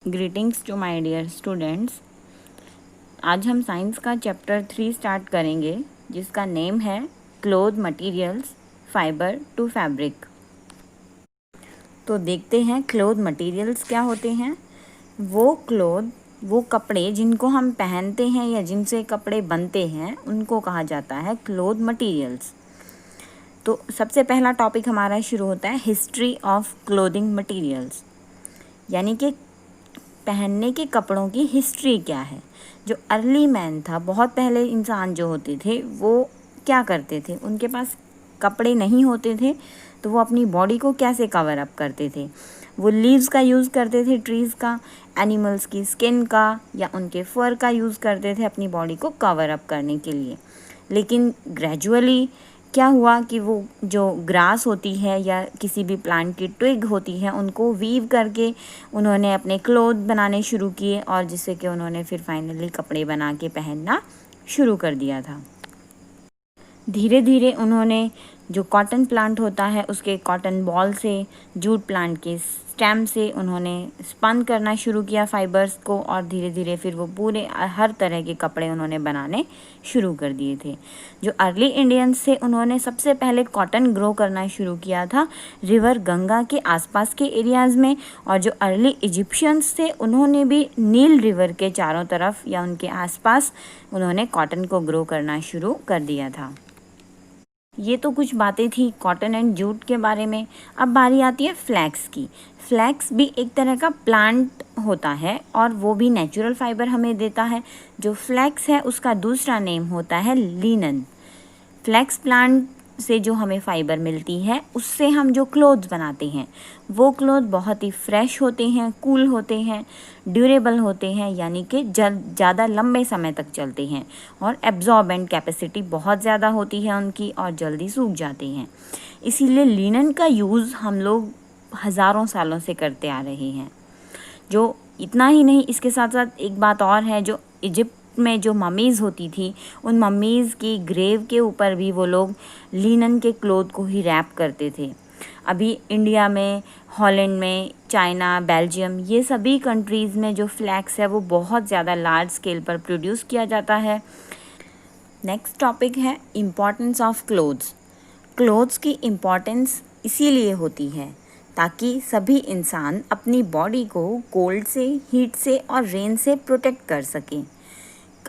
Greetings to my dear students. आज हम science का चैप्टर 3 स्टार्ट करेंगे जिसका नेम है cloth materials fibre to fabric. तो देखते हैं क्लोथ मटेरियल्स क्या होते हैं। वो कपड़े जिनको हम पहनते हैं या जिनसे कपड़े बनते हैं उनको कहा जाता है क्लोथ मटेरियल्स। तो सबसे पहला टॉपिक हमारा शुरू होता है हिस्ट्री ऑफ क्लोथिंग मटेरियल्स, यानी कि पहनने के कपड़ों की हिस्ट्री क्या है। जो अर्ली मैन था, बहुत पहले इंसान जो होते थे वो क्या करते थे, उनके पास कपड़े नहीं होते थे तो वो अपनी बॉडी को कैसे कवर अप करते थे। वो लीव्स का यूज़ करते थे, ट्रीज़ का, एनिमल्स की स्किन का या उनके फर का यूज़ करते थे अपनी बॉडी को कवर अप करने के लिए। लेकिन ग्रेजुअली क्या हुआ कि वो जो ग्रास होती है या किसी भी प्लांट की ट्विग होती है उनको वीव करके उन्होंने अपने क्लोथ बनाने शुरू किए और जिससे कि उन्होंने फिर फाइनली कपड़े बना के पहनना शुरू कर दिया था। धीरे धीरे उन्होंने जो कॉटन प्लांट होता है उसके कॉटन बॉल से, जूट प्लांट के स्टेम से उन्होंने स्पन करना शुरू किया फाइबर्स को और धीरे धीरे फिर वो पूरे हर तरह के कपड़े उन्होंने बनाने शुरू कर दिए थे। जो अर्ली इंडियंस थे उन्होंने सबसे पहले कॉटन ग्रो करना शुरू किया था रिवर गंगा के आसपास के एरियाज़ में, और जो अर्ली इजिप्शियंस थे उन्होंने भी नील रिवर के चारों तरफ या उनके आसपास उन्होंने कॉटन को ग्रो करना शुरू कर दिया था। ये तो कुछ बातें थी कॉटन एंड जूट के बारे में। अब बारी आती है फ्लैक्स की। फ्लैक्स भी एक तरह का प्लांट होता है और वो भी नेचुरल फाइबर हमें देता है। जो फ्लैक्स है उसका दूसरा नेम होता है लिनन। फ्लैक्स प्लांट से जो हमें फाइबर मिलती है उससे हम जो क्लोथ्स बनाते हैं वो क्लोथ बहुत ही फ्रेश होते हैं, कूल होते हैं, ड्यूरेबल होते हैं, यानी कि ज़्यादा लंबे समय तक चलते हैं और एब्जॉर्बेंट कैपेसिटी बहुत ज़्यादा होती है उनकी और जल्दी सूख जाते हैं। इसीलिए लिनन का यूज़ हम लोग हज़ारों सालों से करते आ रहे हैं। जो इतना ही नहीं, इसके साथ साथ एक बात और है, जो इजिप्ट में जो मम्मीज़ होती थी उन मम्मीज़ की ग्रेव के ऊपर भी वो लोग लिनन के क्लोथ को ही रैप करते थे। अभी इंडिया में, हॉलैंड में, चाइना, बेल्जियम, ये सभी कंट्रीज़ में जो फ्लैक्स है वो बहुत ज़्यादा लार्ज स्केल पर प्रोड्यूस किया जाता है। नेक्स्ट टॉपिक है इम्पॉर्टेंस ऑफ क्लोथ्स। क्लोथ्स की इम्पॉर्टेंस इसीलिए होती है ताकि सभी इंसान अपनी बॉडी को कोल्ड से, हीट से और रेन से प्रोटेक्ट कर सकें।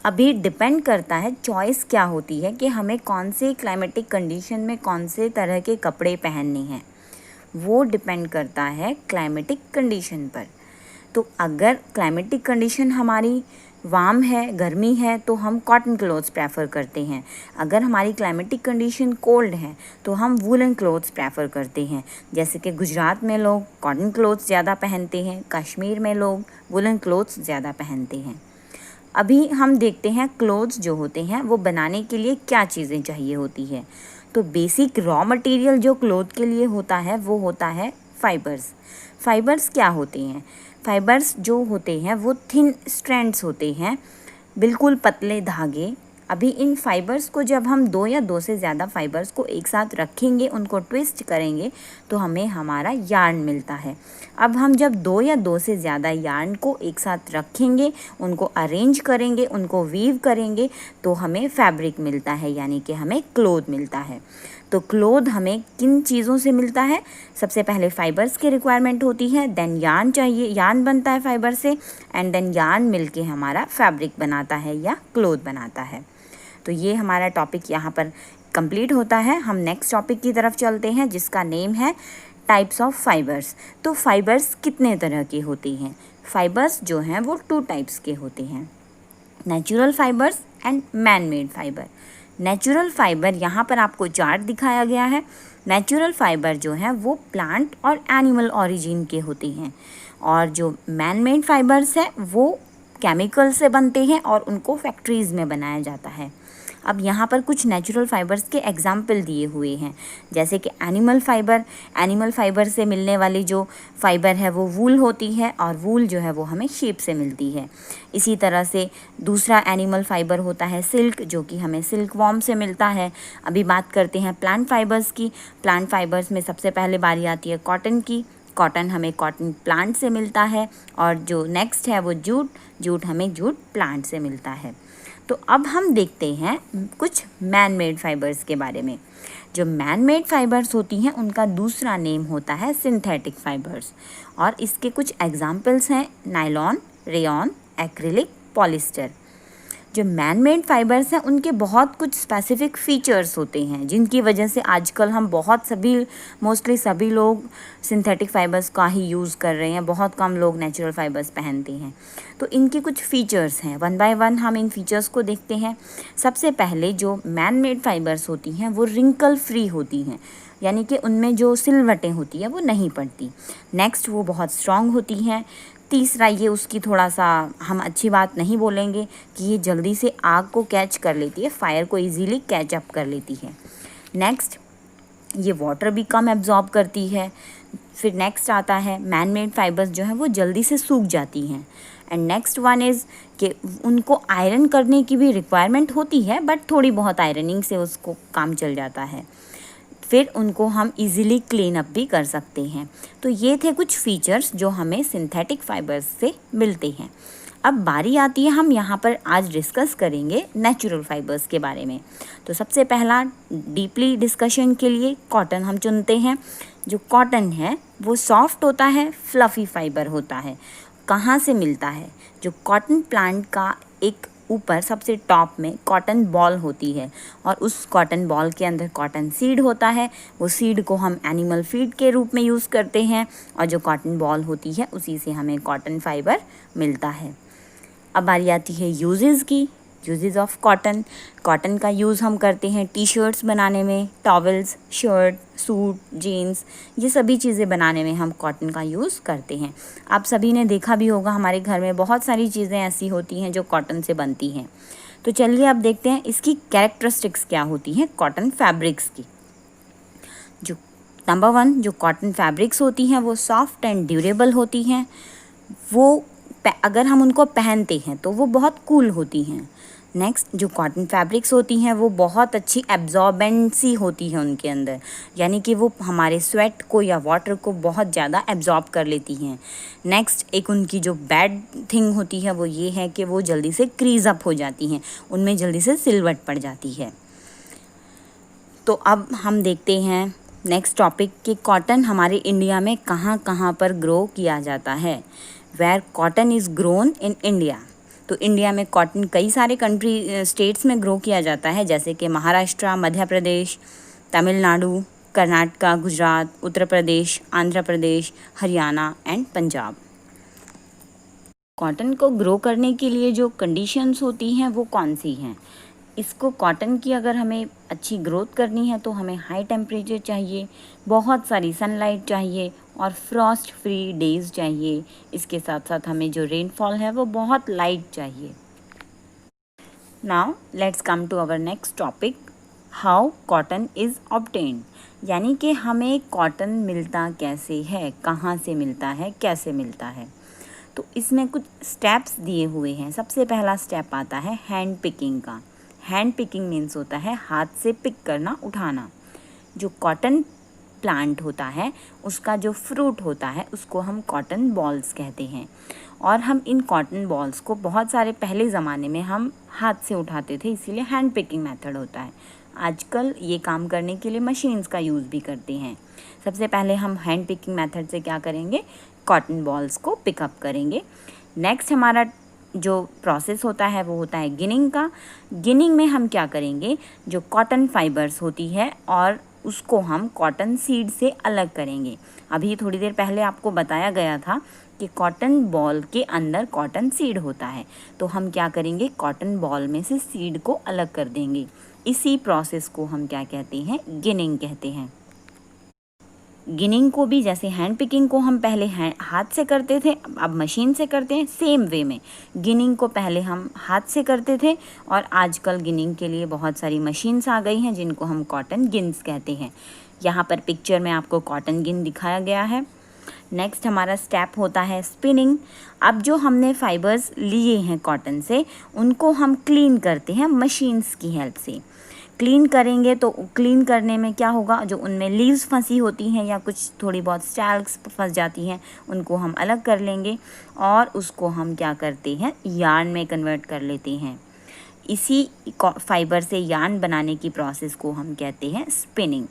अभी डिपेंड करता है चॉइस क्या होती है कि हमें कौन से क्लाइमेटिक कंडीशन में कौन से तरह के कपड़े पहनने हैं, वो डिपेंड करता है क्लाइमेटिक कंडीशन पर। तो अगर क्लाइमेटिक कंडीशन हमारी वार्म है, गर्मी है, तो हम कॉटन क्लोथ्स प्रेफर करते हैं। अगर हमारी क्लाइमेटिक कंडीशन कोल्ड है तो हम वूलन क्लोथ्स प्रेफर करते हैं। जैसे कि गुजरात में लोग कॉटन क्लोथ्स ज़्यादा पहनते हैं, कश्मीर में लोग वूलन क्लोथ्स ज़्यादा पहनते हैं। अभी हम देखते हैं क्लोथ्स जो होते हैं वो बनाने के लिए क्या चीज़ें चाहिए होती है। तो बेसिक रॉ मटेरियल जो क्लोथ के लिए होता है वो होता है फाइबर्स। फाइबर्स क्या होते हैं? फाइबर्स जो होते हैं वो थिन स्ट्रैंड्स होते हैं, बिल्कुल पतले धागे। अभी इन फाइबर्स को जब हम दो या दो से ज़्यादा फाइबर्स को एक साथ रखेंगे, उनको ट्विस्ट करेंगे तो हमें हमारा यार्न मिलता है। अब हम जब दो या दो से ज़्यादा यार्न को एक साथ रखेंगे, उनको अरेंज करेंगे, उनको वीव करेंगे तो हमें फैब्रिक मिलता है, यानी कि हमें क्लोथ मिलता है। तो क्लोथ हमें किन चीज़ों से मिलता है? सबसे पहले फाइबर्स की रिक्वायरमेंट होती है, देन यार्न चाहिए, यार्न बनता है फाइबर से, एंड देन यार्न मिलके हमारा फैब्रिक बनाता है या क्लोथ बनाता है। तो ये हमारा टॉपिक यहाँ पर कंप्लीट होता है। हम नेक्स्ट टॉपिक की तरफ चलते हैं जिसका नेम है टाइप्स ऑफ फाइबर्स। तो फाइबर्स कितने तरह के होते हैं? फाइबर्स जो हैं वो 2 टाइप्स के होते हैं, natural fibres and man made fibre. Natural fibre यहाँ पर आपको चार्ट दिखाया गया है। नेचुरल फाइबर जो है वो प्लांट और एनिमल ओरिजिन के होते हैं, और जो मैन मेड फाइबर्स है वो केमिकल से बनते हैं और उनको फैक्ट्रीज़ में बनाया जाता है। अब यहाँ पर कुछ नेचुरल फाइबर्स के एग्जाम्पल दिए हुए हैं, जैसे कि एनिमल फाइबर से मिलने वाली जो फाइबर है वो वूल होती है, और वूल जो है वो हमें शीप से मिलती है। इसी तरह से दूसरा एनिमल फाइबर होता है सिल्क, जो कि हमें सिल्क वॉर्म से मिलता है। अभी बात करते हैं प्लांट फाइबर्स की। प्लांट फाइबर्स में सबसे पहले बारी आती है कॉटन की। कॉटन हमें कॉटन प्लांट से मिलता है, और जो नेक्स्ट है वो जूट, जूट हमें जूट प्लांट से मिलता है। तो अब हम देखते हैं कुछ मैन मेड फाइबर्स के बारे में। जो मैन मेड फाइबर्स होती हैं उनका दूसरा नेम होता है सिंथेटिक फाइबर्स, और इसके कुछ एग्जाम्पल्स हैं नायलॉन, रेयॉन, एक्रिलिक, पॉलिस्टर। जो मैन मेड फाइबर्स हैं उनके बहुत कुछ स्पेसिफिक फ़ीचर्स होते हैं जिनकी वजह से आजकल हम मोस्टली सभी लोग सिंथेटिक फ़ाइबर्स का ही यूज़ कर रहे हैं, बहुत कम लोग नेचुरल फ़ाइबर्स पहनते हैं। तो इनके कुछ फ़ीचर्स हैं, वन बाय वन हम इन फ़ीचर्स को देखते हैं। सबसे पहले जो मैन मेड फाइबर्स होती हैं वो रिंकल फ्री होती हैं, यानी कि उनमें जो सिलवटें होती हैं वो नहीं पड़ती। नेक्स्ट, वो बहुत स्ट्रॉन्ग होती हैं। तीसरा, ये उसकी थोड़ा सा हम अच्छी बात नहीं बोलेंगे कि ये जल्दी से आग को कैच कर लेती है, फायर को इजीली कैच अप कर लेती है। नेक्स्ट, ये वाटर भी कम एब्जॉर्ब करती है। फिर नेक्स्ट आता है मैन मेड फाइबर्स जो हैं वो जल्दी से सूख जाती हैं। एंड नेक्स्ट वन इज़ कि उनको आयरन करने की भी रिक्वायरमेंट होती है, बट थोड़ी बहुत आयरनिंग से उसको काम चल जाता है। फिर उनको हम इजीली क्लीन अप भी कर सकते हैं। तो ये थे कुछ फीचर्स जो हमें सिंथेटिक फाइबर्स से मिलते हैं। अब बारी आती है, हम यहाँ पर आज डिस्कस करेंगे नेचुरल फाइबर्स के बारे में। तो सबसे पहला डीपली डिस्कशन के लिए कॉटन हम चुनते हैं। जो कॉटन है वो सॉफ्ट होता है, फ्लफ़ी फाइबर होता है। कहाँ से मिलता है? जो कॉटन प्लांट का एक ऊपर सबसे टॉप में कॉटन बॉल होती है, और उस कॉटन बॉल के अंदर कॉटन सीड होता है। वो सीड को हम एनिमल फीड के रूप में यूज़ करते हैं, और जो कॉटन बॉल होती है उसी से हमें कॉटन फाइबर मिलता है। अब बारी आती है यूजेस की, यूजेस ऑफ कॉटन। कॉटन का यूज़ हम करते हैं टी शर्ट्स बनाने में, टॉवल्स, शर्ट, सूट, जीन्स, ये सभी चीज़ें बनाने में हम कॉटन का यूज़ करते हैं। आप सभी ने देखा भी होगा हमारे घर में बहुत सारी चीज़ें ऐसी होती हैं जो कॉटन से बनती हैं। तो चलिए अब देखते हैं इसकी कैरेक्टरिस्टिक्स क्या होती हैं कॉटन फैब्रिक्स की। जो नंबर वन, जो कॉटन फैब्रिक्स होती हैं वो सॉफ्ट एंड ड्यूरेबल होती हैं। वो अगर हम उनको पहनते हैं तो वो बहुत कूल होती हैं। नेक्स्ट, जो कॉटन फैब्रिक्स होती हैं वो बहुत अच्छी एब्जॉर्बेंसी होती है उनके अंदर, यानी कि वो हमारे स्वेट को या वाटर को बहुत ज़्यादा एब्जॉर्ब कर लेती हैं। नेक्स्ट, एक उनकी जो बैड थिंग होती है वो ये है कि वो जल्दी से क्रीज अप हो जाती हैं, उनमें जल्दी से सिलवट पड़ जाती है। तो अब हम देखते हैं नेक्स्ट टॉपिक कि कॉटन हमारे इंडिया में कहाँ कहाँ पर ग्रो किया जाता है। Where cotton is grown in India. तो इंडिया में कॉटन कई सारे स्टेट्स में ग्रो किया जाता है, जैसे कि महाराष्ट्र, मध्य प्रदेश, तमिलनाडु, कर्नाटका, गुजरात, उत्तर प्रदेश, आंध्र प्रदेश, हरियाणा एंड पंजाब। कॉटन को ग्रो करने के लिए जो कंडीशंस होती हैं वो कौन सी हैं? इसको कॉटन की अगर हमें अच्छी ग्रोथ करनी है तो हमें हाई टेम्परेचर चाहिए, बहुत सारी सनलाइट चाहिए और फ्रॉस्ट फ्री डेज़ चाहिए। इसके साथ साथ हमें जो रेनफॉल है वो बहुत लाइट चाहिए। Now let's come to our next topic, how cotton is obtained, यानी कि हमें कॉटन मिलता कैसे है, कहाँ से मिलता है, कैसे मिलता है। तो इसमें कुछ स्टेप्स दिए हुए हैं। सबसे पहला स्टेप आता है हैंड पिकिंग का। हैंड पिकिंग मीन्स होता है हाथ से पिक करना, उठाना। जो कॉटन प्लांट होता है उसका जो फ्रूट होता है उसको हम कॉटन बॉल्स कहते हैं, और हम इन कॉटन बॉल्स को बहुत सारे पहले ज़माने में हम हाथ से उठाते थे, इसीलिए हैंड पिकिंग मेथड होता है। आजकल ये काम करने के लिए मशीन्स का यूज़ भी करते हैं। सबसे पहले हम हैंड पिकिंग मेथड से क्या करेंगे, कॉटन बॉल्स को पिकअप करेंगे। नेक्स्ट हमारा जो प्रोसेस होता है वो होता है गिनिंग का। गिनिंग में हम क्या करेंगे, जो कॉटन फाइबर्स होती है और उसको हम कॉटन सीड से अलग करेंगे। अभी थोड़ी देर पहले आपको बताया गया था कि कॉटन बॉल के अंदर कॉटन सीड होता है, तो हम क्या करेंगे, कॉटन बॉल में से सीड को अलग कर देंगे। इसी प्रोसेस को हम क्या कहते हैं, गिनिंग कहते हैं। गिनिंग को भी जैसे हैंड पिकिंग को हम पहले हाथ से करते थे, अब मशीन से करते हैं। सेम वे में गिनिंग को पहले हम हाथ से करते थे, और आजकल गिनिंग के लिए बहुत सारी मशीन्स आ गई हैं जिनको हम कॉटन गिन्स कहते हैं। यहाँ पर पिक्चर में आपको कॉटन गिन दिखाया गया है। नेक्स्ट हमारा स्टेप होता है स्पिनिंग। अब जो हमने फाइबर्स लिए हैं कॉटन से उनको हम क्लीन करते हैं मशीन्स की हेल्प से। क्लीन करेंगे तो क्लीन करने में क्या होगा, जो उनमें लीव्स फंसी होती हैं या कुछ थोड़ी बहुत स्टैल्क्स फंस जाती हैं उनको हम अलग कर लेंगे और उसको हम क्या करते हैं, यार्न में कन्वर्ट कर लेते हैं। इसी फाइबर से यार्न बनाने की प्रोसेस को हम कहते हैं स्पिनिंग।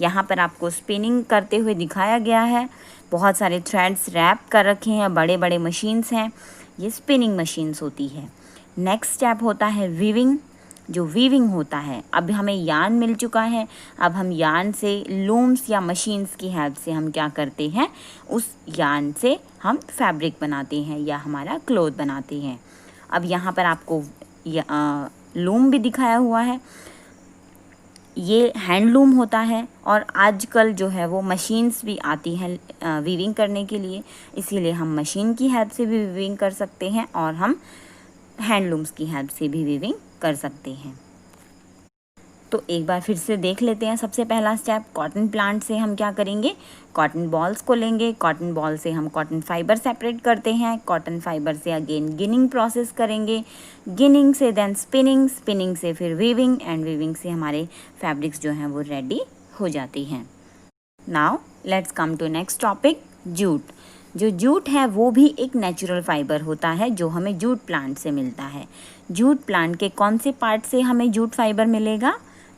यहाँ पर आपको स्पिनिंग करते हुए दिखाया गया है, बहुत सारे थ्रेड्स रैप कर रखे हैं, बड़े बड़े मशीन्स हैं, ये स्पिनिंग मशीन्स होती है। नेक्स्ट स्टेप होता है वीविंग। जो वीविंग होता है, अब हमें यार्न मिल चुका है, अब हम यार्न से लूम्स या मशीन्स की हेल्प से हम क्या करते हैं, उस यार्न से हम फैब्रिक बनाते हैं या हमारा क्लोथ बनाते हैं। अब यहाँ पर आपको लूम भी दिखाया हुआ है, ये हैंडलूम होता है और आजकल जो है वो मशीन्स भी आती हैं वीविंग करने के लिए, इसीलिए हम मशीन की हेल्प से भी वीविंग कर सकते हैं और हम हैंडलूम्स की हेल्प से भी वीविंग कर सकते हैं। तो एक बार फिर से देख लेते हैं। सबसे पहला स्टेप, कॉटन प्लांट से हम क्या करेंगे, कॉटन बॉल्स को लेंगे, कॉटन बॉल से हम कॉटन फाइबर सेपरेट करते हैं, कॉटन फाइबर से अगेन गिनिंग प्रोसेस करेंगे, गिनिंग से देन स्पिनिंग, स्पिनिंग से फिर वीविंग एंड वीविंग से हमारे फैब्रिक्स जो हैं वो रेडी हो जाती हैं। Now let's come to next topic, jute. जो जूट है वो भी एक नेचुरल फाइबर होता है जो हमें जूट प्लांट से मिलता है। जूट प्लांट के कौन से पार्ट से हमें जूट फाइबर मिलेगा,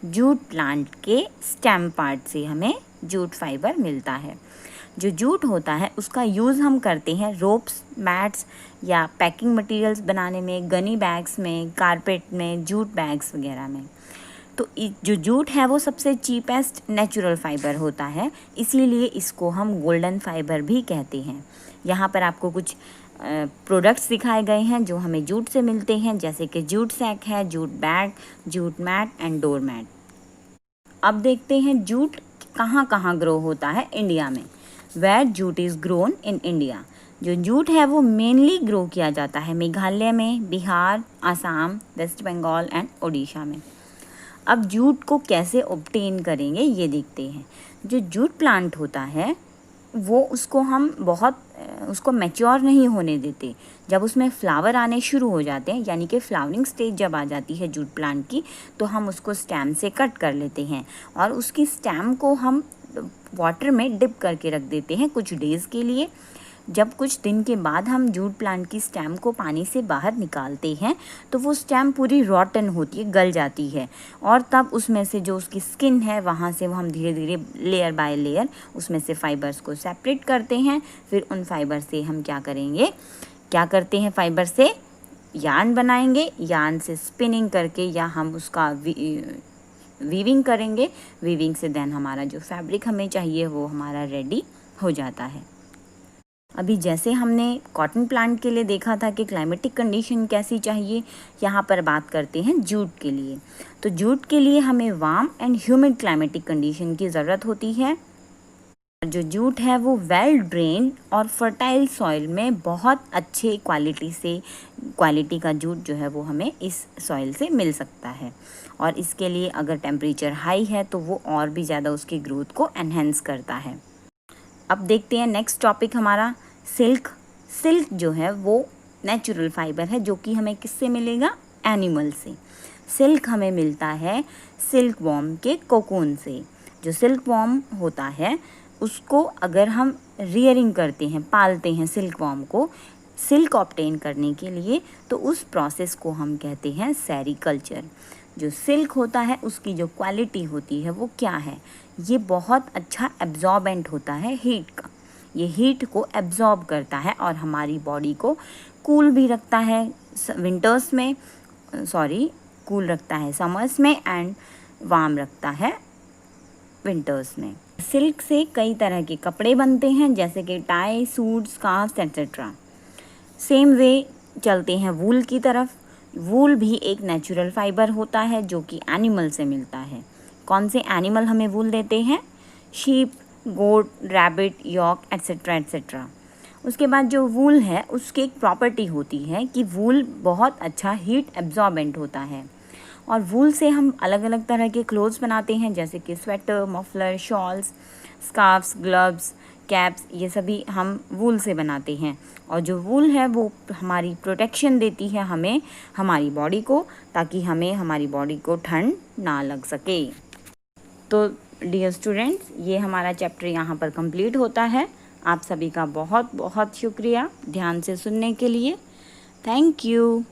जूट प्लांट के स्टेम पार्ट से हमें जूट फाइबर मिलता है। जो जूट होता है उसका यूज़ हम करते हैं रोप्स, मैट्स या पैकिंग मटेरियल्स बनाने में, गनी बैग्स में, कारपेट में, जूट बैग्स वगैरह में। तो जो जूट है वो सबसे चीपेस्ट नेचुरल फाइबर होता है, इसीलिए इसको हम गोल्डन फाइबर भी कहते हैं। यहाँ पर आपको कुछ प्रोडक्ट्स दिखाए गए हैं जो हमें जूट से मिलते हैं, जैसे कि जूट सैक है, jute bag, jute mat and door mat. अब देखते हैं जूट कहाँ कहाँ ग्रो होता है इंडिया में। Where jute is grown in India. जो जूट है वो मेनली ग्रो किया जाता है मेघालय में, बिहार, आसाम, वेस्ट बंगाल एंड ओडिशा में। अब जूट को कैसे ऑब्टेन करेंगे ये देखते हैं। जो जूट प्लांट होता है वो उसको मैच्योर नहीं होने देते। जब उसमें फ्लावर आने शुरू हो जाते हैं, यानी कि फ्लावरिंग स्टेज जब आ जाती है जूट प्लांट की, तो हम उसको स्टेम से कट कर लेते हैं और उसकी स्टेम को हम वाटर में डिप करके रख देते हैं कुछ डेज़ के लिए। जब कुछ दिन के बाद हम जूट प्लांट की स्टेम को पानी से बाहर निकालते हैं तो वो स्टेम पूरी रॉटन होती है, गल जाती है, और तब उसमें से जो उसकी स्किन है वहाँ से वो हम धीरे धीरे लेयर बाय लेयर उसमें से फाइबर्स को सेपरेट करते हैं। फिर उन फाइबर से हम क्या करते हैं, फाइबर से यार्न बनाएंगे, यार्न से स्पिनिंग करके या हम उसका वीविंग करेंगे, वीविंग से देन हमारा जो फैब्रिक हमें चाहिए वो हमारा रेडी हो जाता है। अभी जैसे हमने कॉटन प्लांट के लिए देखा था कि क्लाइमेटिक कंडीशन कैसी चाहिए, यहाँ पर बात करते हैं जूट के लिए। तो जूट के लिए हमें warm and humid climatic condition की ज़रूरत होती है। जो जूट है वो वेल ड्रेन और फर्टाइल सॉइल में बहुत अच्छे क्वालिटी का जूट जो है वो हमें इस सॉइल से मिल सकता है, और इसके लिए अगर टेम्परेचर हाई है तो वो और भी ज़्यादा उसकी ग्रोथ को एनहेंस करता है। अब देखते हैं नेक्स्ट टॉपिक हमारा सिल्क। सिल्क जो है वो नेचुरल फाइबर है जो कि हमें किससे मिलेगा, एनिमल से। सिल्क हमें मिलता है सिल्क वॉर्म के कोकून से। जो सिल्क वॉर्म होता है उसको अगर हम रियरिंग करते हैं, पालते हैं सिल्क वॉर्म को सिल्क ऑब्टेन करने के लिए, तो उस प्रोसेस को हम कहते हैं सेरीकल्चर। जो सिल्क होता है उसकी जो क्वालिटी होती है वो क्या है, ये बहुत अच्छा एब्जॉर्बेंट होता है हीट का। ये हीट को एब्जॉर्ब करता है और हमारी बॉडी को कूल भी रखता है कूल रखता है समर्स में एंड वार्म रखता है विंटर्स में। सिल्क से कई तरह के कपड़े बनते हैं, जैसे कि tie, suit, scarfs etcetera. Same way चलते हैं वूल की तरफ। वूल भी एक नेचुरल फाइबर होता है जो कि एनिमल से मिलता है। कौन से एनिमल हमें वूल देते हैं, शीप, गोट, रैबिट, यॉक एट्सेट्रा एट्सेट्रा। उसके बाद जो वूल है उसकी एक प्रॉपर्टी होती है कि वूल बहुत अच्छा हीट एब्जॉर्बेंट होता है, और वूल से हम अलग अलग तरह के क्लोथ्स बनाते हैं, जैसे कि sweater, muffler, shawls, scarfs, gloves, caps, ये सभी हम वूल से बनाते हैं। और जो वूल है वो हमारी प्रोटेक्शन देती है हमें, हमारी बॉडी को, ताकि हमें हमारी बॉडी को ठंड ना लग सके। तो डियर स्टूडेंट्स, ये हमारा चैप्टर यहाँ पर कंप्लीट होता है। आप सभी का बहुत बहुत शुक्रिया ध्यान से सुनने के लिए। Thank you.